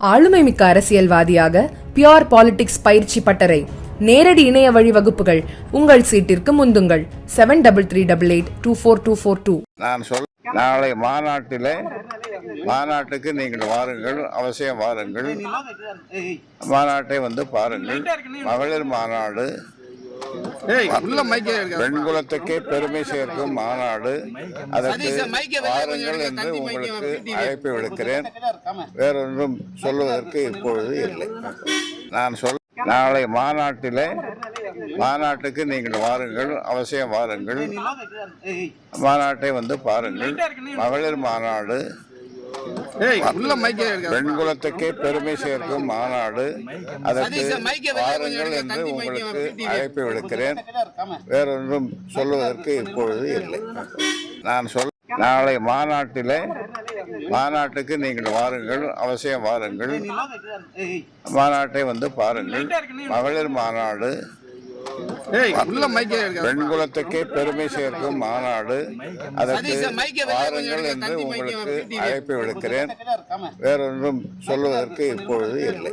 ஆளுமைமிக்க அரசியல்வாதியாக pure politics பயிற்சி பட்டறை நேரடி இணைய வழி வகுப்புகள் உங்கள் சீட்டிற்கு முந்துங்கள் 7338824242. நான் நாளை மாநாட்டுக்கு நீங்கள் வாருங்கள், அவசியம் வாருங்கள். மாநாட்டை வந்து பாருங்கள். மகளிர் மாநாடு, பெண்குலத்துக்கே பெருமை சேர்க்கும் மாநாடு. அதற்கு வாருங்கள் என்று உங்களுக்கு அழைப்பு விடுக்கிறேன். வேறொன்றும் சொல்வதற்கு இப்பொழுது இல்லை. நான் நாளை மாநாட்டுக்கு நீங்கள் வாருங்கள், அவசியம் வாருங்கள். மாநாட்டை வந்து பாருங்கள். மகளிர் மாநாடு, பெண்குலத்துக்கே பெருமை சேர்க்கும் மாநாடு. அதற்கு வாருங்கள் என்று உங்களுக்கு அழைப்பு விடுக்கிறேன். வேறொன்றும் சொல்வதற்கு இப்பொழுது இல்லை. நான் நாளை மாநாட்டுக்கு நீங்கள் வாருங்கள், அவசியம் வாருங்கள். மாநாட்டை வந்து பாருங்கள். மகளிர் மாநாடு, பெண்குலத்துக்கே பெருமை சேர்க்கும் மாநாடு. அதற்கு வாருங்கள் என்று உங்களுக்கு அழைப்பு விடுக்கிறேன். வேறொன்றும் சொல்வதற்கு இப்பொழுது இல்லை.